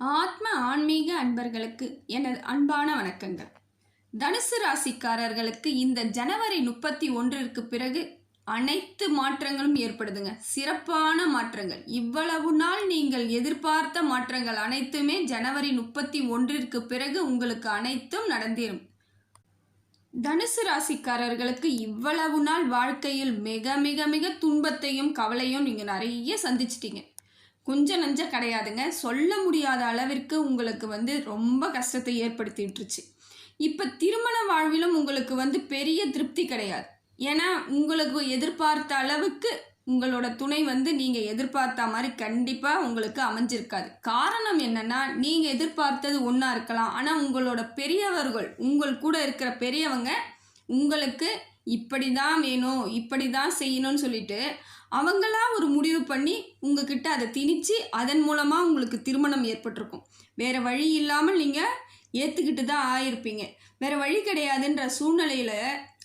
ஆத்ம ஆன்மீக அன்பர்களுக்கு எனது அன்பான வணக்கங்கள். தனுசு ராசிக்காரர்களுக்கு இந்த ஜனவரி 31ற்கு பிறகு அனைத்து மாற்றங்களும் ஏற்படுதுங்க. சிறப்பான மாற்றங்கள். இவ்வளவு நாள் நீங்கள் எதிர்பார்த்த மாற்றங்கள் அனைத்துமே ஜனவரி 31ற்கு பிறகு உங்களுக்கு அனைத்தும் நடந்தேறும். தனுசு ராசிக்காரர்களுக்கு இவ்வளவு நாள் வாழ்க்கையில் மிக மிக மிக துன்பத்தையும் கவலையும் நீங்கள் நிறைய சந்திச்சிட்டீங்க. கொஞ்சம் நஞ்சம் கிடையாதுங்க. சொல்ல முடியாத அளவிற்கு உங்களுக்கு ரொம்ப கஷ்டத்தை ஏற்படுத்தி விட்டுருச்சு. இப்போ திருமண வாழ்விலும் உங்களுக்கு பெரிய திருப்தி கிடையாது. ஏன்னா உங்களுக்கு எதிர்பார்த்த அளவுக்கு உங்களோட துணை நீங்கள் எதிர்பார்த்த மாதிரி கண்டிப்பாக உங்களுக்கு அமைஞ்சிருக்காது. காரணம் என்னன்னா, நீங்கள் எதிர்பார்த்தது ஒன்றா இருக்கலாம். ஆனால் உங்களோட பெரியவர்கள், உங்கள் கூட இருக்கிற பெரியவங்க உங்களுக்கு இப்படி தான் வேணும், இப்படி தான் செய்யணும்னு சொல்லிட்டு அவங்களா ஒரு முடிவு பண்ணி உங்ககிட்ட அதை திணிச்சு அதன் மூலமாக உங்களுக்கு திருமணம் ஏற்பட்டிருக்கும். வேறு வழி இல்லாமல் நீங்கள் ஏற்றுக்கிட்டு தான் ஆயிருப்பீங்க. வேறு வழி கிடையாதுன்ற சூழ்நிலையில்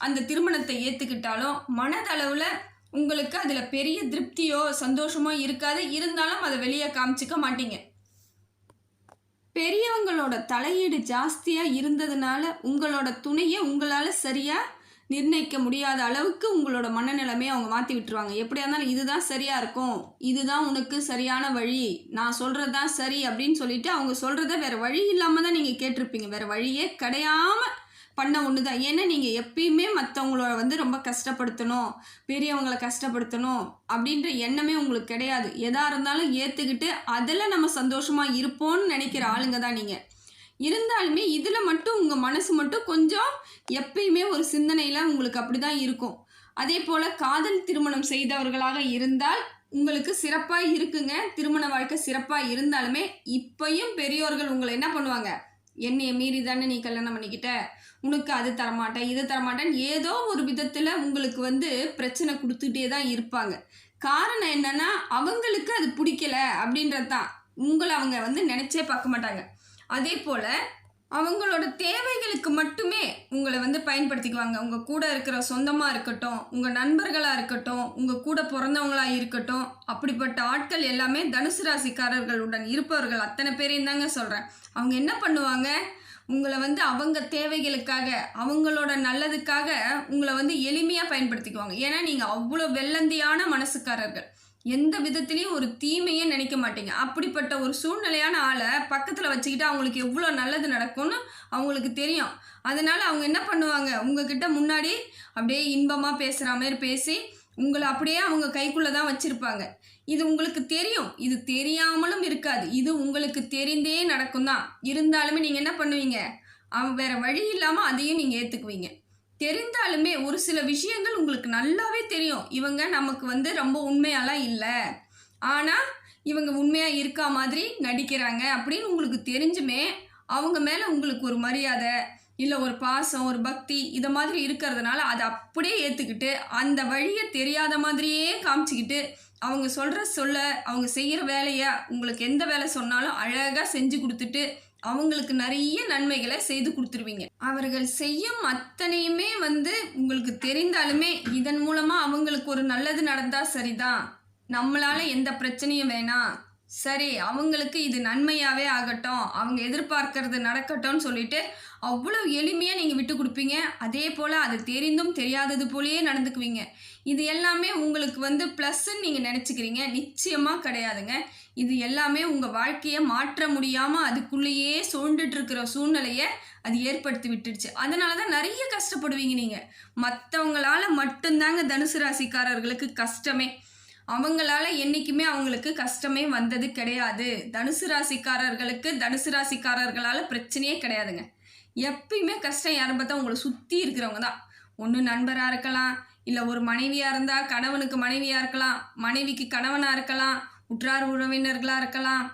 அந்த திருமணத்தை ஏற்றுக்கிட்டாலும் மனதளவில் உங்களுக்கு அதில் பெரிய திருப்தியோ சந்தோஷமோ இருக்காது. இருந்தாலும் அதை வெளியே காமிச்சிக்க மாட்டீங்க. பெரியவங்களோட தலையீடு ஜாஸ்தியாக இருந்ததுனால உங்களோட துணையை உங்களால் சரியாக நிர்ணயிக்க முடியாத அளவுக்கு உங்களோட மனநிலைமையை அவங்க மாற்றி விட்டுருவாங்க. எப்படியா இருந்தாலும் இதுதான் சரியாக இருக்கும், இதுதான் உனக்கு சரியான வழி, நான் சொல்கிறது தான் சரி அப்படின்னு சொல்லிட்டு அவங்க சொல்கிறத வேறு வழி இல்லாமல் தான் நீங்கள் கேட்டிருப்பீங்க. வேறு வழியே கிடையாமல் பண்ண ஒன்று தான். ஏன்னா நீங்கள் எப்பயுமே மற்றவங்கள ரொம்ப கஷ்டப்படுத்தணும், பெரியவங்களை கஷ்டப்படுத்தணும் அப்படின்ற எண்ணமே உங்களுக்கு கிடையாது. எதாக இருந்தாலும் ஏற்றுக்கிட்டு அதில் நம்ம சந்தோஷமாக இருப்போம்னு நினைக்கிற ஆளுங்க தான் நீங்கள். இருந்தாலுமே இதில் மட்டும் உங்கள் மனசு மட்டும் கொஞ்சம் எப்பயுமே ஒரு சிந்தனையில் உங்களுக்கு அப்படி தான் இருக்கும். அதே போல் காதல் திருமணம் செய்தவர்களாக இருந்தால் உங்களுக்கு சிறப்பாக இருக்குங்க. திருமண வாழ்க்கை சிறப்பாக இருந்தாலுமே இப்பையும் பெரியோர்கள் உங்களை என்ன பண்ணுவாங்க, என்னைய மீறி தானே நீ கல்யாணம் பண்ணிக்கிட்ட, உனக்கு அது தரமாட்டேன் இது தரமாட்டேன்னு ஏதோ ஒரு விதத்தில் உங்களுக்கு பிரச்சனை கொடுத்துட்டே தான் இருப்பாங்க. காரணம் என்னன்னா, அவங்களுக்கு அது பிடிக்கல அப்படின்றது தான். உங்களை அவங்க நினச்சே பார்க்க மாட்டாங்க. அதே போல் அவங்களோட தேவைகளுக்கு மட்டுமே உங்களை பயன்படுத்திக்குவாங்க. உங்கள் கூட இருக்கிற சொந்தமாக இருக்கட்டும், உங்கள் நண்பர்களாக இருக்கட்டும், உங்கள் கூட பிறந்தவங்களாக இருக்கட்டும், அப்படிப்பட்ட ஆட்கள் எல்லாமே தனுசு ராசிக்காரர்களுடன் இருப்பவர்கள் அத்தனை பேரையும் தாங்க சொல்கிறேன். அவங்க என்ன பண்ணுவாங்க, உங்களை அவங்க தேவைகளுக்காக, அவங்களோட நல்லதுக்காக உங்களை எளிமையாக பயன்படுத்திக்குவாங்க. ஏன்னா நீங்கள் அவ்வளோ வெள்ளந்தியான மனசுக்காரர்கள். எந்த விதத்துலேயும் ஒரு தீமையே நினைக்க மாட்டீங்க. அப்படிப்பட்ட ஒரு சூழ்நிலையான ஆளை பக்கத்தில் வச்சுக்கிட்டு அவங்களுக்கு எவ்வளோ நல்லது நடக்கும்னு அவங்களுக்கு தெரியும். அதனால் அவங்க என்ன பண்ணுவாங்க, உங்ககிட்ட முன்னாடி அப்படியே இன்பமாக பேசுகிற மாதிரி பேசி உங்களை அப்படியே அவங்க கைக்குள்ளே தான் வச்சுருப்பாங்க. இது உங்களுக்கு தெரியும், இது தெரியாமலும் இருக்காது. இது உங்களுக்கு தெரிந்தே நடக்கும் தான். இருந்தாலுமே நீங்கள் என்ன பண்ணுவீங்க, வேறு வழி இல்லாமல் அதையும் நீங்கள் ஏற்றுக்குவீங்க. தெரிந்தாலுமே ஒரு சில விஷயங்கள் உங்களுக்கு நல்லாவே தெரியும், இவங்க நமக்கு ரொம்ப உண்மையாலாம் இல்லை, ஆனால் இவங்க உண்மையாக இருக்கா மாதிரி நடிக்கிறாங்க அப்படின்னு உங்களுக்கு தெரிஞ்சுமே அவங்க மேலே உங்களுக்கு ஒரு மரியாதை இல்லை ஒரு பாசம் ஒரு பக்தி இதை மாதிரி இருக்கிறதுனால அதை அப்படியே ஏற்றுக்கிட்டு அந்த வழியை தெரியாத மாதிரியே காமிச்சிக்கிட்டு அவங்க சொல்ல அவங்க செய்கிற வேலையை உங்களுக்கு எந்த வேலை சொன்னாலும் அழகாக செஞ்சு கொடுத்துட்டு அவங்களுக்கு நிறைய நன்மைகளை செய்து கொடுத்துருவீங்க. அவர்கள் செய்யும் அத்தனையுமே உங்களுக்கு தெரிந்தாலுமே இதன் மூலமாக அவங்களுக்கு ஒரு நல்லது நடந்தால் சரிதான், நம்மளால் எந்த பிரச்சனையும் வேணாம், சரி அவங்களுக்கு இது நன்மையாகவே ஆகட்டும், அவங்க எதிர்பார்க்கறது நடக்கட்டும்னு சொல்லிட்டு அவ்வளோ எளிமையாக நீங்கள் விட்டு கொடுப்பீங்க. அதே போல் அது தெரிந்தும் தெரியாதது போலேயே நடந்துக்குவீங்க. இது எல்லாமே உங்களுக்கு ப்ளஸ்ன்னு நீங்கள் நினச்சிக்கிறீங்க. நிச்சயமாக கிடையாதுங்க. இது எல்லாமே உங்கள் வாழ்க்கையை மாற்ற முடியாமல் அதுக்குள்ளேயே சூழ்ந்துட்டு இருக்கிற சூழ்நிலையை அது ஏற்படுத்தி விட்டுடுச்சு. அதனால தான் நிறைய கஷ்டப்படுவீங்க நீங்கள். மற்றவங்களால மட்டும்தாங்க தனுசு ராசிக்காரர்களுக்கு கஷ்டமே. அவங்களால என்றைக்குமே அவங்களுக்கு கஷ்டமே வந்தது கிடையாது. தனுசு ராசிக்காரர்களால் பிரச்சனையே கிடையாதுங்க. எப்பயுமே கஷ்டம் யாரும் பார்த்தா உங்களை சுற்றி இருக்கிறவங்க தான். ஒன்று நண்பராக இருக்கலாம், இல்லை ஒரு மனைவியாக இருந்தால் கணவனுக்கு மனைவியாக இருக்கலாம், மனைவிக்கு கணவனாக இருக்கலாம், உற்றார் உறவினர்களாக இருக்கலாம்.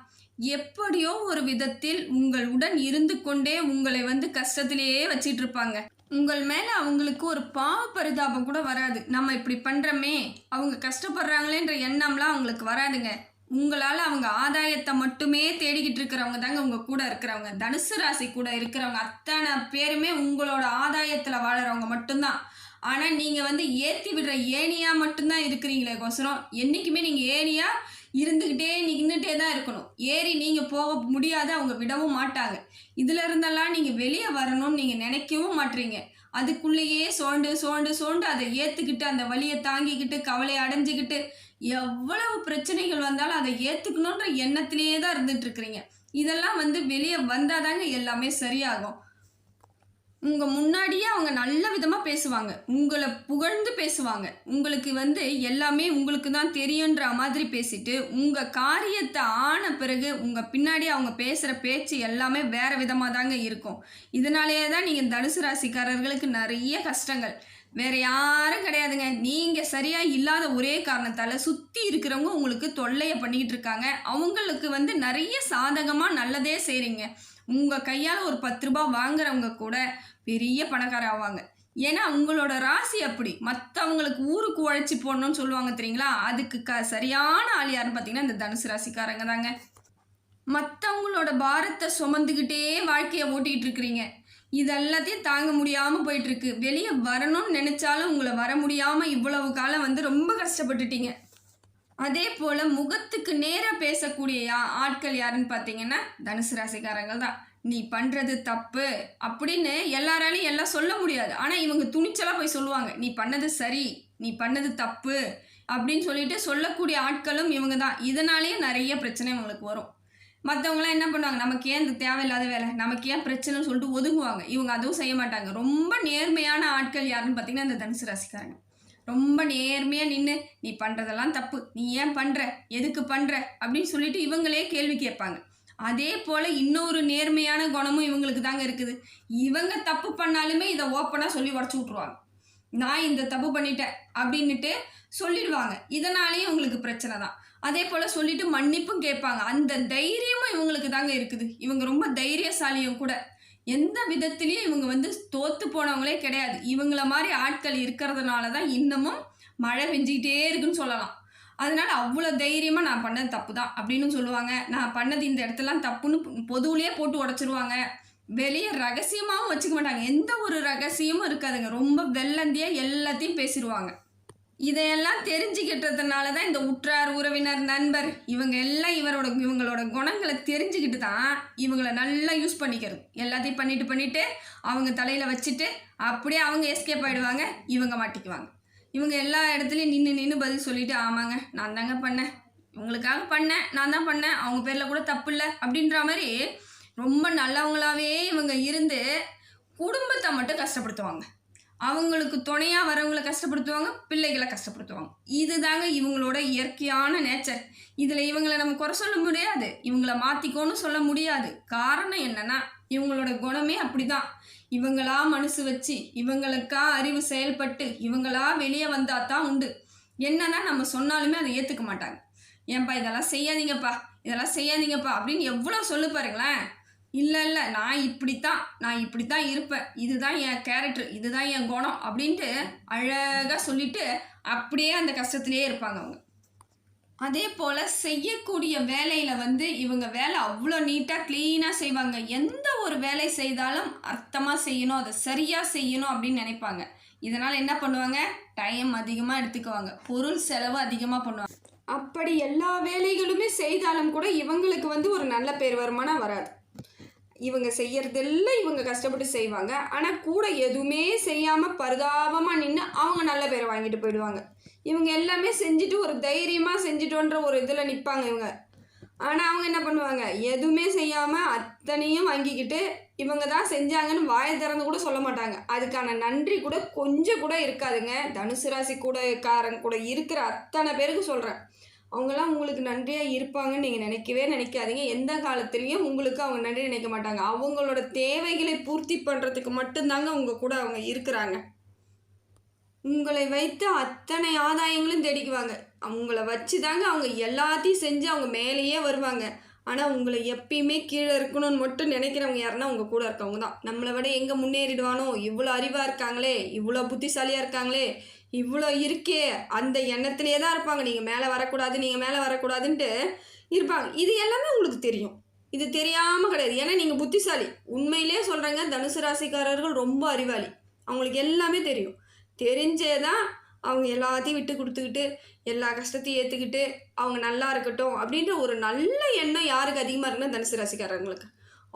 எப்படியோ ஒரு விதத்தில் உங்களுடன் இருந்து கொண்டே உங்களை கஷ்டத்திலேயே வச்சிட்டு இருப்பாங்க. உங்கள் மேலே அவங்களுக்கு ஒரு பாவ பரிதாபம் கூட வராது. நம்ம இப்படி பண்ணுறோமே, அவங்க கஷ்டப்படுறாங்களேன்ற எண்ணம்லாம் அவங்களுக்கு வராதுங்க. உங்களால் அவங்க ஆதாயத்தை மட்டுமே தேடிக்கிட்டு இருக்கிறவங்க தாங்க உங்கள் கூட இருக்கிறவங்க. தனுசு ராசி கூட இருக்கிறவங்க அத்தனை பேருமே உங்களோட ஆதாயத்தில் வாழறவங்க மட்டும்தான். ஆனால் நீங்கள் ஏற்றி விடுற ஏனியாக மட்டும்தான் இருக்கிறீங்களே கோசரம், என்றைக்குமே நீங்கள் ஏனியாக இருந்துக்கிட்டே நின்றுட்டே தான் இருக்கணும். ஏறி நீங்கள் போக முடியாத, அவங்க விடவும் மாட்டாங்க. இதில் இருந்தெல்லாம் நீங்கள் வெளியே வரணும்னு நீங்கள் நினைக்கவும் மாட்டீங்க. அதுக்குள்ளேயே சோண்டு அதை ஏற்றுக்கிட்டு, அந்த வலியை தாங்கிக்கிட்டு, கவலையை அடைஞ்சிக்கிட்டு, எவ்வளவு பிரச்சனைகள் வந்தாலும் அதை ஏற்றுக்கணுன்ற எண்ணத்திலேயே தான் இருந்துகிட்ருக்குறீங்க. இதெல்லாம் வெளியே வந்தால் தாங்க எல்லாமே சரியாகும். உங்கள் முன்னாடியே அவங்க நல்ல விதமாக பேசுவாங்க, உங்களை புகழ்ந்து பேசுவாங்க. உங்களுக்கு எல்லாமே உங்களுக்கு தான் தெரியுன்ற மாதிரி பேசிட்டு, உங்கள் காரியத்தை ஆன பிறகு உங்கள் பின்னாடி அவங்க பேசுகிற பேச்சு எல்லாமே வேறு விதமாக தாங்க இருக்கும். இதனாலேயே தான் நீங்கள் தனுசு ராசிக்காரர்களுக்கு நிறைய கஷ்டங்கள். வேறு யாரும் கிடையாதுங்க. நீங்கள் சரியாக இல்லாத ஒரே காரணத்தால் சுற்றி இருக்கிறவங்க உங்களுக்கு தொல்லையை பண்ணிக்கிட்டு இருக்காங்க. அவங்களுக்கு நிறைய சாதகமாக நல்லதே செய்கிறீங்க. உங்கள் கையால் ஒரு 10 ரூபா வாங்குறவங்க கூட பெரிய பணக்கார ஆவாங்க. ஏன்னா உங்களோட ராசி அப்படி. மற்றவங்களுக்கு ஊருக்கு உழைச்சி போடணும்னு சொல்லுவாங்க தெரியுங்களா, அதுக்கு சரியான ஆள் யாருன்னு பார்த்தீங்கன்னா இந்த தனுசு ராசிக்காரங்க தாங்க. மற்றவங்களோட பாரத்தை சுமந்துக்கிட்டே வாழ்க்கையை ஓட்டிகிட்டு இருக்கிறீங்க. இதெல்லாத்தையும் தாங்க முடியாமல் போயிட்டுருக்கு. வெளியே வரணும்னு நினச்சாலும் உங்களை வர முடியாமல் இவ்வளவு காலம் ரொம்ப கஷ்டப்பட்டுட்டீங்க. அதே போல் முகத்துக்கு நேராக பேசக்கூடிய ஆட்கள் யாருன்னு பார்த்தீங்கன்னா தனுசு ராசிக்காரங்கள் தான். நீ பண்ணுறது தப்பு அப்படின்னு எல்லாராலையும் எல்லாம் சொல்ல முடியாது. ஆனால் இவங்க துணிச்சலாக போய் சொல்லுவாங்க, நீ பண்ணது சரி, நீ பண்ணது தப்பு அப்படின்னு சொல்லிட்டு சொல்லக்கூடிய ஆட்களும் இவங்க தான். இதனாலேயே நிறைய பிரச்சனை இவங்களுக்கு வரும். மற்றவங்களாம் என்ன பண்ணுவாங்க, நமக்கு ஏன் இந்த தேவையில்லாத வேலை, நமக்கு ஏன் பிரச்சனைன்னு சொல்லிட்டு ஒதுங்குவாங்க. இவங்க அதுவும் செய்ய மாட்டாங்க. ரொம்ப நேர்மையான ஆட்கள் யாருன்னு பார்த்தீங்கன்னா இந்த தனுசு ராசிக்காரங்க. ரொம்ப நேர்மையாக நின்று நீ பண்ணுறதெல்லாம் தப்பு, நீ ஏன் பண்ணுற, எதுக்கு பண்ணுற அப்படின்னு சொல்லிட்டு இவங்களே கேள்வி கேட்பாங்க. அதே போல் இன்னொரு நேர்மையான குணமும் இவங்களுக்கு தாங்க இருக்குது. இவங்க தப்பு பண்ணாலுமே இதை ஓப்பனாக சொல்லி உடச்சி விட்ருவாங்க. நான் இந்த தப்பு பண்ணிட்டேன் அப்படின்ட்டு சொல்லிடுவாங்க. இதனாலேயும் இவங்களுக்கு பிரச்சனை தான். அதே போல் சொல்லிட்டு மன்னிப்பும் கேட்பாங்க. அந்த தைரியமும் இவங்களுக்கு தாங்க இருக்குது. இவங்க ரொம்ப தைரியசாலியும் கூட. எந்த விதத்துலேயும் இவங்க தோற்று போனவங்களே கிடையாது. இவங்கள மாதிரி ஆட்கள் இருக்கிறதுனால தான் இன்னமும் மழை பெஞ்சிக்கிட்டே இருக்குன்னு சொல்லலாம். அதனால அவ்வளோ தைரியமாக நான் பண்ணது தப்பு தான் அப்படின்னு சொல்லுவாங்க. நான் பண்ணது இந்த இடத்துலாம் தப்புன்னு பொதுவிலே போட்டு உடச்சிருவாங்க. வெளியே ரகசியமாகவும் வச்சுக்க மாட்டாங்க. எந்த ஒரு ரகசியமும் இருக்காதுங்க. ரொம்ப வெள்ளந்தியாக எல்லாத்தையும் பேசிடுவாங்க. இதையெல்லாம் தெரிஞ்சுக்கிட்டதுனால தான் இந்த உற்றார், உறவினர், நண்பர் இவங்க எல்லாம் இவங்களோட குணங்களை தெரிஞ்சுக்கிட்டு தான் இவங்களை நல்லா யூஸ் பண்ணிக்கிறது. எல்லாத்தையும் பண்ணிட்டு அவங்க தலையில் வச்சுட்டு அப்படியே அவங்க எஸ்கேப் ஆகிடுவாங்க. இவங்க மாட்டிக்குவாங்க. இவங்க எல்லா இடத்துலையும் நின்று பதில் சொல்லிவிட்டு, ஆமாங்க நான் தாங்க பண்ணேன், இவங்களுக்காக பண்ணேன், நான் தான் பண்ணேன், அவங்க பேரில் கூட தப்பு இல்லை அப்படின்ற மாதிரி ரொம்ப நல்லவங்களாகவே இவங்க இருந்து குடும்பத்தை மட்டும் கஷ்டப்படுத்துவாங்க. அவங்களுக்கு துணையாக வரவங்களை கஷ்டப்படுத்துவாங்க, பிள்ளைகளை கஷ்டப்படுத்துவாங்க. இது தாங்க இவங்களோட இயற்கையான நேச்சர். இதில் இவங்களை நம்ம குறை சொல்ல முடியாது, இவங்கள மாற்றிக்கோன்னு சொல்ல முடியாது. காரணம் என்னென்னா இவங்களோட குணமே அப்படி தான். இவங்களா மனசு வச்சு, இவங்களுக்கா அறிவு செயல்பட்டு, இவங்களா வெளியே வந்தால் தான் உண்டு. என்னன்னா நம்ம சொன்னாலுமே அதை ஏற்றுக்க மாட்டாங்க. ஏன்பா இதெல்லாம் செய்யாதீங்கப்பா அப்படின்னு எவ்வளோ சொல்லு பாருங்களேன். இல்லை நான் இப்படித்தான் இருப்பேன், இதுதான் என் கேரக்டர், இதுதான் என் குணம் அப்படின்ட்டு அழகாக சொல்லிட்டு அப்படியே அந்த கஷ்டத்துலேயே இருப்பாங்க அவங்க. அதே போல் செய்யக்கூடிய வேலையில் இவங்க வேலை அவ்வளோ நீட்டாக க்ளீனாக செய்வாங்க. எந்த ஒரு வேலை செய்தாலும் அர்த்தமாக செய்யணும், அதை சரியாக செய்யணும் அப்படின்னு நினைப்பாங்க. இதனால் என்ன பண்ணுவாங்க, டைம் அதிகமாக எடுத்துக்குவாங்க, பொருள் செலவு அதிகமாக பண்ணுவாங்க. அப்படி எல்லா வேலைகளுமே செய்தாலும் கூட இவங்களுக்கு ஒரு நல்ல பேர் வருமானம் வராது. இவங்க செய்யறதெல்லாம் இவங்க கஷ்டப்பட்டு செய்வாங்க. ஆனால் கூட எதுவுமே செய்யாமல் பரிதாபமாக நின்று அவங்க நல்ல பேரை வாங்கிட்டு போயிடுவாங்க. இவங்க எல்லாமே செஞ்சுட்டு ஒரு தைரியமாக செஞ்சுட்டோன்ற ஒரு இதில் நிற்பாங்க இவங்க. ஆனால் அவங்க என்ன பண்ணுவாங்க, எதுவுமே செய்யாமல் அத்தனையும் வாங்கிக்கிட்டு இவங்க தான் செஞ்சாங்கன்னு வாயை திறந்து கூட சொல்ல மாட்டாங்க. அதுக்கான நன்றி கூட கொஞ்சம் கூட இருக்காதுங்க. தனுசு ராசி கூட இருக்கிற அத்தனை பேருக்கு சொல்கிறேன், அவங்களாம் உங்களுக்கு நன்றியாக இருப்பாங்கன்னு நீங்கள் நினைக்கவே நினைக்காதீங்க. எந்த காலத்துலேயும் உங்களுக்கு அவங்க நன்றி நினைக்க மாட்டாங்க. அவங்களோட தேவைகளை பூர்த்தி பண்ணுறதுக்கு மட்டும்தாங்க உங்கள் கூட அவங்க இருக்கிறாங்க. உங்களை வைத்து அத்தனை ஆதாயங்களும் தேடிக்குவாங்க. அவங்கள வச்சு தாங்க அவங்க எல்லாத்தையும் செஞ்சு அவங்க மேலேயே வருவாங்க. ஆனால் உங்களை எப்பயுமே கீழே இருக்கணும்னு மட்டும் நினைக்கிறவங்க யாருன்னா உங்கள் கூட இருக்கவங்க தான். நம்மளை விட எங்கே முன்னேறிடுவானோ, இவ்வளோ அறிவாக இருக்காங்களே, இவ்வளோ புத்திசாலியாக இருக்காங்களே, இவ்வளோ இருக்கே, அந்த எண்ணத்திலே தான் இருப்பாங்க. நீங்கள் மேலே வரக்கூடாதுன்ட்டு இருப்பாங்க. இது எல்லாமே உங்களுக்கு தெரியும். இது தெரியாமல் கிடையாது. ஏன்னா நீங்கள் புத்திசாலி. உண்மையிலே சொல்கிறேங்க, தனுசு ராசிக்காரர்கள் ரொம்ப அறிவாளி. அவங்களுக்கு எல்லாமே தெரியும். தெரிஞ்சே தான் அவங்க எல்லாத்தையும் விட்டு கொடுத்துக்கிட்டு எல்லா கஷ்டத்தையும் ஏற்றுக்கிட்டு அவங்க நல்லா இருக்கட்டும் அப்படின்ற ஒரு நல்ல எண்ணம் யாருக்கு அதிகமாக இருக்குன்னா தனுசு ராசிக்காரங்களுக்கு.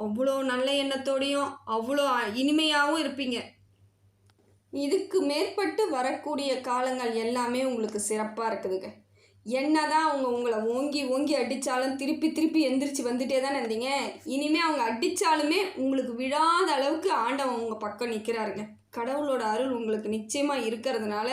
அவ்வளோ நல்ல எண்ணத்தோடையும் அவ்வளோ இனிமையாகவும் இருப்பீங்க. இதுக்கு மேற்பட்டு வரக்கூடிய காலங்கள் எல்லாமே உங்களுக்கு சிறப்பாக இருக்குதுங்க. என்னதான் அவங்க உங்களை ஓங்கி ஓங்கி அடித்தாலும் திருப்பி திருப்பி எந்திரிச்சு வந்துட்டே தான் இருந்தீங்க. இனிமேல் அவங்க அடித்தாலுமே உங்களுக்கு விழாத அளவுக்கு ஆண்டவன் உங்கள் பக்கம் நிற்கிறாருங்க. கடவுளோட அருள் உங்களுக்கு நிச்சயமாக இருக்கிறதுனால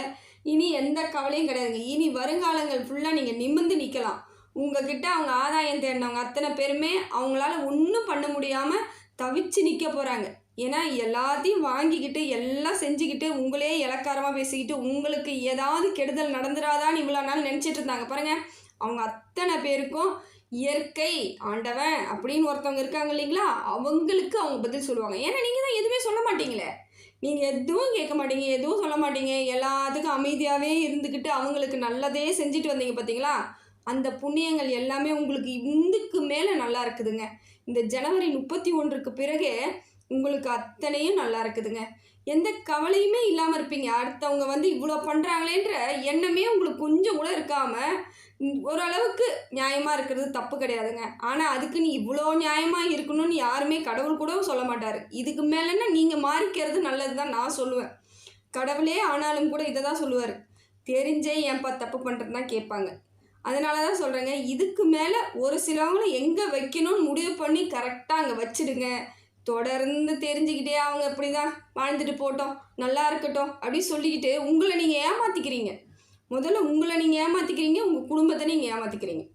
இனி எந்த கவலையும் கிடையாதுங்க. இனி வருங்காலங்கள் ஃபுல்லாக நீங்கள் நிமிர்ந்து நிற்கலாம். உங்ககிட்ட அவங்க ஆதாயம் தேடினவங்க அத்தனை பேருமே அவங்களால ஒன்றும் பண்ண முடியாமல் தவிச்சு நிற்க போகிறாங்க. ஏன்னா எல்லாத்தையும் வாங்கிக்கிட்டு எல்லாம் செஞ்சுக்கிட்டு உங்களே இலக்காரமாக பேசிக்கிட்டு உங்களுக்கு ஏதாவது கெடுதல் நடந்துடாதான்னு இவ்வளோ நாள் நினச்சிட்டு இருந்தாங்க பாருங்கள். அவங்க அத்தனை பேருக்கும் இயற்கை ஆண்டவன் அப்படின்னு ஒருத்தவங்க இருக்காங்க இல்லைங்களா, அவங்களுக்கு அவங்க பதில் சொல்லுவாங்க. ஏன்னா நீங்கள் தான் எதுவுமே சொல்ல மாட்டீங்களே, நீங்கள் எதுவும் கேட்க மாட்டீங்க, எதுவும் சொல்ல மாட்டீங்க, எல்லாத்துக்கும் அமைதியாகவே இருந்துக்கிட்டு அவங்களுக்கு நல்லதே செஞ்சுட்டு வந்தீங்க பார்த்தீங்களா. அந்த புண்ணியங்கள் எல்லாமே உங்களுக்கு இதுக்கு மேலே நல்லா இருக்குதுங்க. இந்த ஜனவரி 31க்கு பிறகு உங்களுக்கு அத்தனையும் நல்லா இருக்குதுங்க. எந்த கவலையுமே இல்லாமல் இருப்பீங்க. அடுத்தவங்க வந்து இவ்வளோ பண்ணுறாங்களேன்ற எண்ணமே உங்களுக்கு கொஞ்சம் கூட இருக்காமல் ஓரளவுக்கு நியாயமாக இருக்கிறது தப்பு கிடையாதுங்க. ஆனால் அதுக்கு நீ இவ்வளோ நியாயமாக இருக்கணும்னு யாருமே கடவுள் கூட சொல்ல மாட்டார். இதுக்கு மேலேன்னா நீங்கள் மாறிக்கிறது நல்லது தான் நான் சொல்லுவேன். கடவுளே ஆனாலும் கூட இதை தான் சொல்லுவார், தெரிஞ்சே ஏன்பா தப்பு பண்ணுறது தான் கேட்பாங்க. அதனால தான் சொல்கிறேங்க, இதுக்கு மேலே ஒரு சிலவங்களை எங்கே வைக்கணும்னு முடிவு பண்ணி கரெக்டாக அங்கே வச்சுடுங்க. தொடர்ந்து தெரிஞ்சுக்கிட்டே அவங்க இப்படி தான் வாழ்ந்துட்டு போட்டோம், நல்லா இருக்கட்டும் அப்படின்னு சொல்லிக்கிட்டு உங்களை நீங்கள் ஏமாற்றிக்கிறீங்க. முதல்ல உங்களை நீங்கள் ஏமாற்றிக்கிறீங்க, உங்கள் குடும்பத்தை நீங்கள் ஏமாற்றிக்கிறீங்க.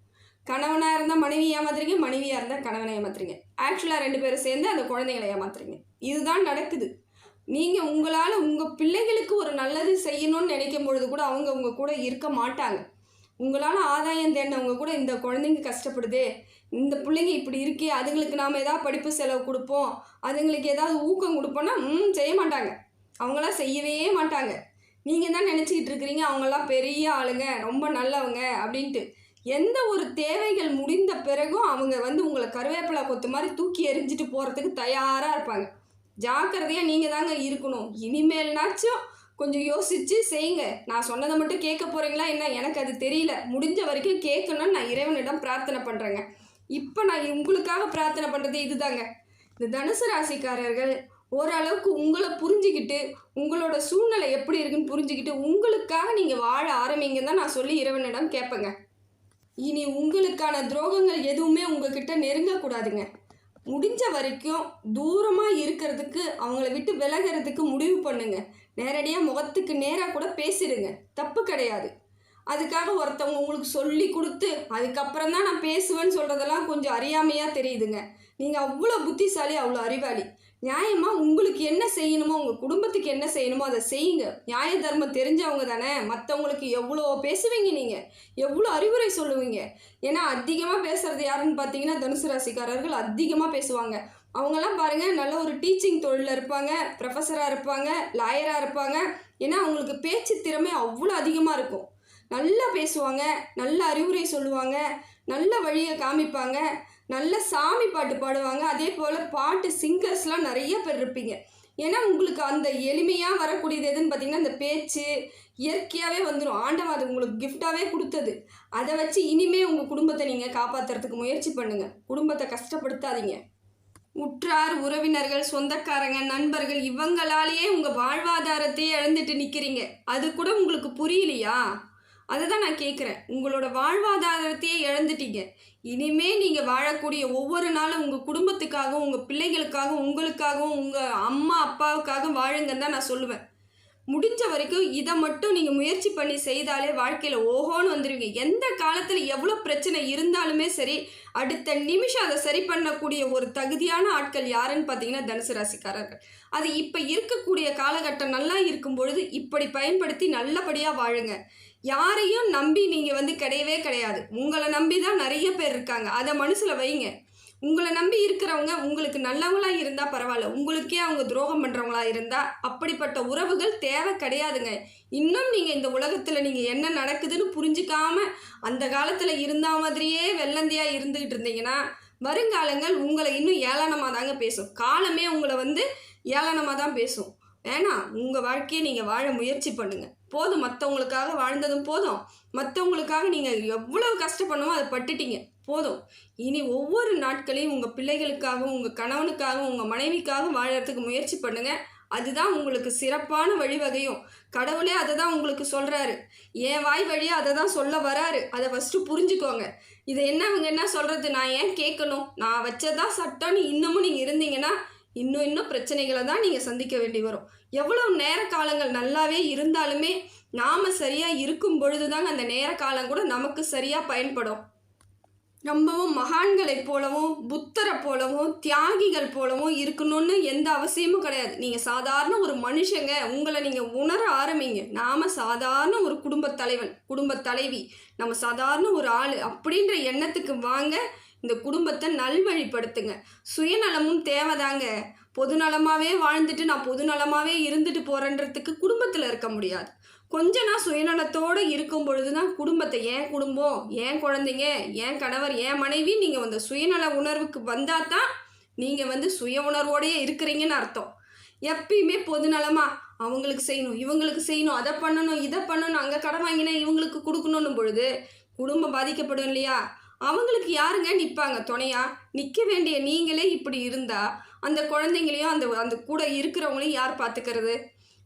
கணவனாக இருந்தால் மனைவி ஏமாத்துறீங்க, மனைவியாக இருந்தால் கணவனை ஏமாத்துறீங்க. ஆக்சுவலாக 2 பேரும் சேர்ந்து அந்த குழந்தைங்களை ஏமாத்துறீங்க. இதுதான் நடக்குது. நீங்கள் உங்களால் உங்கள் பிள்ளைகளுக்கு ஒரு நல்லது செய்யணும்னு நினைக்கும் பொழுது கூட அவங்க உங்கள் கூட இருக்க மாட்டாங்க. உங்களால் ஆதாயம் தேடினவங்க கூட இந்த குழந்தைங்க கஷ்டப்படுதே, இந்த பிள்ளைங்க இப்படி இருக்கே, அதுங்களுக்கு நாம் ஏதாவது படிப்பு செலவு கொடுப்போம், அதுங்களுக்கு ஏதாவது ஊக்கம் கொடுப்போன்னா செய்ய மாட்டாங்க. அவங்களாம் செய்யவே மாட்டாங்க. நீங்கள் தான் நினச்சிக்கிட்டு இருக்கிறீங்க அவங்களாம் பெரிய ஆளுங்க, ரொம்ப நல்லவங்க அப்படின்ட்டு. எந்த ஒரு தேவைகள் முடிந்த பிறகும் அவங்க வந்து உங்களை கருவேப்பிலை கொத்து மாதிரி தூக்கி எறிஞ்சிட்டு போகிறதுக்கு தயாராக இருப்பாங்க. ஜாக்கிரதையாக நீங்கள் தாங்க இருக்கணும். இனிமேல்னாச்சும் கொஞ்சம் யோசித்து செய்யுங்க. நான் சொன்னதை மட்டும் கேட்க போகிறீங்களா என்ன எனக்கு அது தெரியல. முடிஞ்ச வரைக்கும் கேட்கணும்னு நான் இறைவனிடம் பிரார்த்தனை பண்ணுறேங்க. இப்போ நான் உங்களுக்காக பிரார்த்தனை பண்ணுறது இதுதாங்க. இந்த தனுசு ராசிக்காரர்கள் ஓரளவுக்கு உங்களை புரிஞ்சுக்கிட்டு உங்களோட சூழ்நிலை எப்படி இருக்குன்னு புரிஞ்சுக்கிட்டு உங்களுக்காக நீங்கள் வாழ ஆரம்பிங்கன்னு தான் நான் சொல்லி இறைவனிடம் கேட்பேங்க. இனி உங்களுக்கான துரோகங்கள் எதுவுமே உங்ககிட்ட நெருங்கக்கூடாதுங்க. முடிஞ்ச வரைக்கும் தூரமாக இருக்கிறதுக்கு அவங்கள விட்டு விலகிறதுக்கு முடிவு பண்ணுங்க. நேரடியாக முகத்துக்கு நேராக கூட பேசிடுங்க, தப்பு கிடையாது. அதுக்காக ஒருத்தவங்க உங்களுக்கு சொல்லி கொடுத்து அதுக்கப்புறம் தான் நான் பேசுவேன்னு சொல்கிறதெல்லாம் கொஞ்சம் அறியாமையாக தெரியுதுங்க. நீங்கள் அவ்வளோ புத்திசாலி, அவ்வளோ அறிவாளி. நியாயமாக உங்களுக்கு என்ன செய்யணுமோ, உங்கள் குடும்பத்துக்கு என்ன செய்யணுமோ அதை செய்யுங்க. நியாய தர்மம் தெரிஞ்சவங்க தானே. மற்றவங்களுக்கு எவ்வளோ பேசுவீங்க, நீங்கள் எவ்வளோ அறிவுரை சொல்லுவீங்க. ஏன்னா அதிகமாக பேசுகிறது யாருன்னு பார்த்தீங்கன்னா தனுசு ராசிக்காரர்கள் அதிகமாக பேசுவாங்க. அவங்கெல்லாம் பாருங்கள், நல்ல ஒரு டீச்சிங் தொழிலில் இருப்பாங்க, ப்ரொஃபஸராக இருப்பாங்க, லாயராக இருப்பாங்க. ஏன்னா அவங்களுக்கு பேச்சு திறமை அவ்வளோ அதிகமாக இருக்கும். நல்லா பேசுவாங்க, நல்ல அறிவுரை சொல்லுவாங்க, நல்ல வழியை காமிப்பாங்க, நல்ல சாமி பாட்டு பாடுவாங்க. அதே போல் பாட்டு சிங்கர்ஸ்லாம் நிறைய பேர் இருப்பீங்க. ஏன்னா உங்களுக்கு அந்த எளிமையாக வரக்கூடியது எதுன்னு பார்த்தீங்கன்னா இந்த பேச்சு இயற்கையாகவே வந்துடும். ஆண்டவன் அது உங்களுக்கு கிஃப்டாகவே கொடுத்தது. அதை வச்சு இனிமே உங்கள் குடும்பத்தை நீங்கள் காப்பாற்றுறதுக்கு முயற்சி பண்ணுங்கள். குடும்பத்தை கஷ்டப்படுத்தாதீங்க. உற்றார் உறவினர்கள், சொந்தக்காரங்க, நண்பர்கள் இவங்களாலேயே உங்கள் வாழ்வாதாரத்தையே இழந்துட்டு நிற்கிறீங்க. அது கூட உங்களுக்கு புரியலையா? அதை தான் நான் கேட்குறேன். உங்களோட வாழ்வாதாரத்தையே இழந்துட்டீங்க. இனிமே நீங்கள் வாழக்கூடிய ஒவ்வொரு நாளும் உங்கள் குடும்பத்துக்காகவும் உங்கள் பிள்ளைகளுக்காகவும் உங்களுக்காகவும் உங்கள் அம்மா அப்பாவுக்காக வாழுங்கன்னு தான் நான் சொல்லுவேன். முடிஞ்ச வரைக்கும் இதை மட்டும் நீங்கள் முயற்சி பண்ணி செய்தாலே வாழ்க்கையில் ஓஹோன்னு வந்துடுவீங்க. எந்த காலத்தில் எவ்வளோ பிரச்சனை இருந்தாலுமே சரி, அடுத்த நிமிஷம் அதை சரி பண்ணக்கூடிய ஒரு தகுதியான ஆட்கள் யாருன்னு பார்த்தீங்கன்னா தனுசு ராசிக்காரர்கள். அது இப்போ இருக்கக்கூடிய காலகட்டம் நல்லா இருக்கும் பொழுது இப்படி பயன்படுத்தி நல்லபடியாக வாழுங்க. யாரையும் நம்பி நீங்கள் கிடையவே கிடையாது. உங்களை நம்பி தான் நிறைய பேர் இருக்காங்க. அதை மனசில் வைங்க. உங்களை நம்பி இருக்கிறவங்க உங்களுக்கு நல்லவங்களாக இருந்தால் பரவாயில்ல, உங்களுக்கே அவங்க துரோகம் பண்ணுறவங்களா இருந்தால் அப்படிப்பட்ட உறவுகள் தேவை கிடையாதுங்க. இன்னும் நீங்கள் இந்த உலகத்தில் நீங்கள் என்ன நடக்குதுன்னு புரிஞ்சிக்காம அந்த காலத்தில் இருந்த மாதிரியே வெள்ளந்தியாக இருந்துக்கிட்டு இருந்தீங்கன்னா வருங்காலங்கள் உங்களை இன்னும் ஏளனமாக தாங்க பேசும். காலமே உங்களை ஏளனமாக தான் பேசும். ஏன்னா உங்கள் வாழ்க்கையை நீங்கள் வாழ முயற்சி பண்ணுங்கள். போதும், மற்றவங்களுக்காக வாழ்ந்ததும் போதும். மற்றவங்களுக்காக நீங்கள் எவ்வளவு கஷ்டப்படணுமோ அதை பட்டுட்டீங்க, போதும். இனி ஒவ்வொரு நாட்களையும் உங்கள் பிள்ளைகளுக்காகவும் உங்கள் கணவனுக்காகவும் உங்கள் மனைவிக்காகவும் வாழறதுக்கு முயற்சி பண்ணுங்கள். அதுதான் உங்களுக்கு சிறப்பான வழிவகையும். கடவுளே அதை தான் உங்களுக்கு சொல்கிறாரு. என் வாய் வழியாக அதை தான் சொல்ல வராரு. அதை ஃபஸ்ட்டு புரிஞ்சுக்கோங்க. இதை இவங்க என்ன சொல்கிறது, நான் ஏன் கேட்கணும், நான் வச்சதான் சட்டம்னு இன்னமும் நீங்கள் இருந்தீங்கன்னா இன்னும் பிரச்சனைகளை தான் நீங்கள் சந்திக்க வேண்டி வரும். எவ்வளோ நேர காலங்கள் நல்லாவே இருந்தாலுமே நாம் சரியாக இருக்கும் பொழுது தாங்க அந்த நேர காலம் கூட நமக்கு சரியாக பயன்படும். ரொம்பவும் மகான்களைப் போலவும் புத்தரை போலவும் தியாகிகள் போலவும் இருக்கணும்னு எந்த அவசியமும் கிடையாது. நீங்கள் சாதாரண ஒரு மனுஷங்க, உங்களை நீங்கள் உணர ஆரம்பிங்க. நாம் சாதாரண ஒரு குடும்பத் தலைவன், குடும்பத் தலைவி, நம்ம சாதாரண ஒரு ஆள் அப்படின்ற எண்ணத்துக்கு வாங்க. இந்த குடும்பத்தை நல்வழிப்படுத்துங்க. சுயநலமும் தேவைதாங்க. பொதுநலமாகவே வாழ்ந்துட்டு நான் பொதுநலமாகவே இருந்துட்டு போகிறேன்றதுக்கு குடும்பத்தில் இருக்க முடியாது. கொஞ்சம் நான் சுயநலத்தோடு இருக்கும் பொழுது தான் குடும்பத்தை, என் குடும்பம், என் குழந்தைங்க, என் கணவர், என் மனைவி, நீங்கள் அந்த சுயநல உணர்வுக்கு வந்தால் தான் நீங்கள் சுய உணர்வோடையே இருக்கிறீங்கன்னு அர்த்தம். எப்பயுமே பொதுநலமாக அவங்களுக்கு செய்யணும், இவங்களுக்கு செய்யணும், அதை பண்ணணும், இதை பண்ணணும், அங்கே கடன் வாங்கினா இவங்களுக்கு கொடுக்கணுன்னும் பொழுது குடும்பம் பாதிக்கப்படும் இல்லையா? அவங்களுக்கு யாருங்க நிற்பாங்க துணையா? நிற்க வேண்டிய நீங்களே இப்படி இருந்தால் அந்த குழந்தைங்களையும் அந்த கூட இருக்கிறவங்களையும் யார் பார்த்துக்கிறது?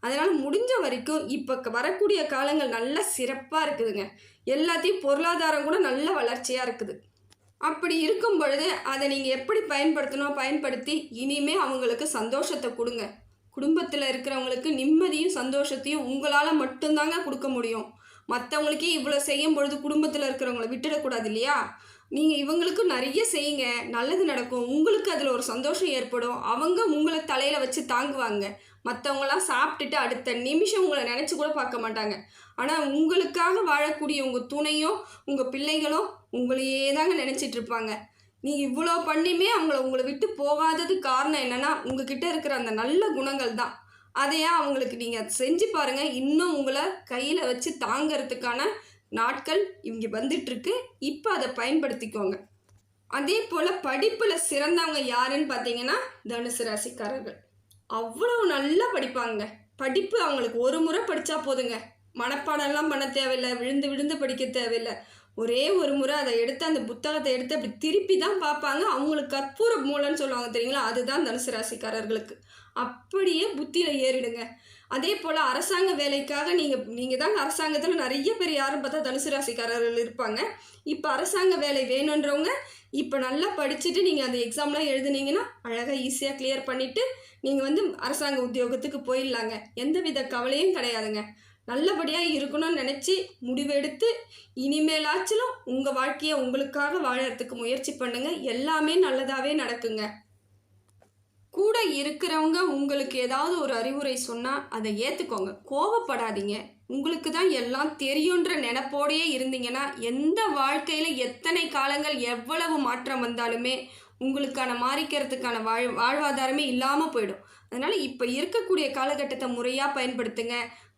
அதனால் முடிஞ்ச வரைக்கும் இப்போ வரக்கூடிய காலங்கள் நல்ல சிறப்பாக இருக்குதுங்க. எல்லாத்தையும் பொருளாதாரம் கூட நல்ல வளர்ச்சியாக இருக்குது. அப்படி இருக்கும் பொழுது அதை நீங்கள் எப்படி பயன்படுத்தணும், பயன்படுத்தி இனிமே அவங்களுக்கு சந்தோஷத்தை கொடுங்க. குடும்பத்தில் இருக்கிறவங்களுக்கு நிம்மதியும் சந்தோஷத்தையும் உங்களால் மட்டும்தாங்க கொடுக்க முடியும். மற்றவங்களுக்கே இவ்வளோ செய்யும் பொழுது குடும்பத்தில் இருக்கிறவங்கள விட்டுடக்கூடாது இல்லையா? நீங்கள் இவங்களுக்கு நிறைய செய்யுங்க, நல்லது நடக்கும். உங்களுக்கு அதில் ஒரு சந்தோஷம் ஏற்படும். அவங்க உங்களை தலையில் வச்சு தாங்குவாங்க. மற்றவங்களாம் சாப்பிட்டுட்டு அடுத்த நிமிஷம் உங்களை நினச்சி கூட பார்க்க மாட்டாங்க. ஆனால் உங்களுக்காக வாழக்கூடிய உங்கள் துணையும் உங்கள் பிள்ளைகளும் உங்களையே தாங்க நினச்சிட்டு இருப்பாங்க. நீங்கள் இவ்வளோ பண்ணியுமே உங்களை விட்டு போகாததுக்கு காரணம் என்னென்னா உங்ககிட்ட இருக்கிற அந்த நல்ல குணங்கள் தான். அதையா அவங்களுக்கு நீங்கள் செஞ்சு பாருங்கள். இன்னும் உங்களை கையில் வச்சு தாங்கிறதுக்கான நாட்கள் இங்கே வந்துட்டுருக்கு. இப்போ அதை பயன்படுத்திக்கோங்க. அதே போல் படிப்பில் சிறந்தவங்க யாருன்னு பார்த்தீங்கன்னா தனுசு ராசிக்காரர்கள். அவ்வளோ நல்லா படிப்பாங்க. படிப்பு அவங்களுக்கு ஒரு முறை படித்தா போதுங்க. மனப்பாடம்லாம் பண்ண தேவையில்லை, விழுந்து விழுந்து படிக்க தேவையில்லை. ஒரே ஒரு முறை அதை எடுத்து அந்த புத்தகத்தை எடுத்து அப்படி திருப்பி தான் பார்ப்பாங்க. அவங்களுக்கு கற்பூர மூலன்னு சொல்லுவாங்க தெரியுங்களா, அதுதான் தனுசு ராசிக்காரர்களுக்கு. அப்படியே புத்தியில் ஏறிடுங்க. அதே போல் அரசாங்க வேலைக்காக நீங்கள் தாங்க அரசாங்கத்தில் நிறைய பேர் யாரும் பார்த்தா தனுசு ராசிக்காரர்கள் இருப்பாங்க. இப்போ அரசாங்க வேலை வேணுன்றவங்க இப்போ நல்லா படிச்சுட்டு நீங்கள் அந்த எக்ஸாம்லாம் எழுதுனீங்கன்னா அழகாக ஈஸியாக கிளியர் பண்ணிவிட்டு நீங்கள் அரசாங்க உத்தியோகத்துக்கு போயிடலாங்க. எந்தவித கவலையும் கிடையாதுங்க. நல்லபடியாக இருக்கணும்னு நினச்சி முடிவெடுத்து இனிமேலாச்சிலும் உங்கள் வாழ்க்கையை உங்களுக்காக வாழறதுக்கு முயற்சி பண்ணுங்கள். எல்லாமே நல்லதாகவே நடக்குங்க. கூட இருக்கிறவங்க உங்களுக்கு ஏதாவது ஒரு அறிவுரை சொன்னால் அதை ஏற்றுக்கோங்க, கோபப்படாதீங்க. உங்களுக்கு தான் எல்லாம் தெரியுன்ற நினைப்போடையே இருந்தீங்கன்னா எந்த வாழ்க்கையில் எத்தனை காலங்கள் எவ்வளவு மாற்றம் வந்தாலுமே உங்களுக்கான மாறிக்கிறதுக்கான வாழ்வாதாரமே இல்லாமல் போயிடும். அதனால் இப்போ இருக்கக்கூடிய காலகட்டத்தை முறையாக பயன்படுத்துங்க.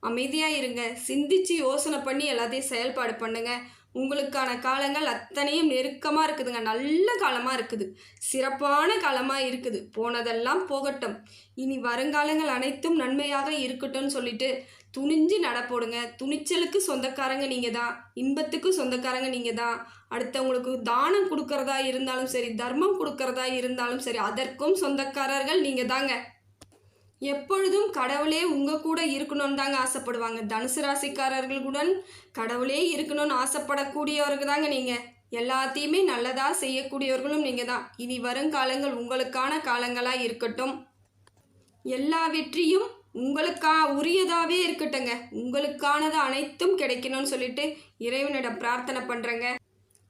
அமைதியாக இருங்க. சிந்திச்சு யோசனை பண்ணி எல்லாத்தையும் செயல்பாடு பண்ணுங்கள். உங்களுக்கான காலங்கள் அத்தனையும் நெருக்கமாக இருக்குதுங்க. நல்ல காலமாக இருக்குது, சிறப்பான காலமாக இருக்குது. போனதெல்லாம் போகட்டும், இனி வருங்காலங்கள் அனைத்தும் நன்மையாக இருக்கட்டும்னு சொல்லிட்டு துணிஞ்சு நடப்போடுங்க. துணிச்சலுக்கு சொந்தக்காரங்க நீங்கள் தான், இன்பத்துக்கு சொந்தக்காரங்க நீங்கள் தான். அடுத்தவங்களுக்கு தானம் கொடுக்கறதா இருந்தாலும் சரி, தர்மம் கொடுக்கறதா இருந்தாலும் சரி, அதற்கும் சொந்தக்காரர்கள் நீங்கள் தாங்க. எப்பொழுதும் கடவுளே உங்கள் கூட இருக்கணும்னு தாங்க ஆசைப்படுவாங்க. தனுசு ராசிக்காரர்களுடன் கடவுளே இருக்கணும்னு ஆசைப்படக்கூடியவர்கள் தாங்க நீங்கள். எல்லாத்தையுமே நல்லதாக செய்யக்கூடியவர்களும் நீங்கள் தான். இனி வருங்காலங்கள் உங்களுக்கான காலங்களாக இருக்கட்டும். எல்லா வெற்றியும் உரியதாகவே இருக்கட்டுங்க. உங்களுக்கானது அனைத்தும் கிடைக்கணும்னு சொல்லிட்டு இறைவனிடம் பிரார்த்தனை பண்ணுறேங்க.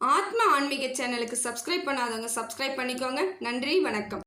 ஆத்மா ஆன்மீக சேனலுக்கு சப்ஸ்கிரைப் பண்ணாதவங்க சப்ஸ்கிரைப் பண்ணிக்கோங்க. நன்றி, வணக்கம்.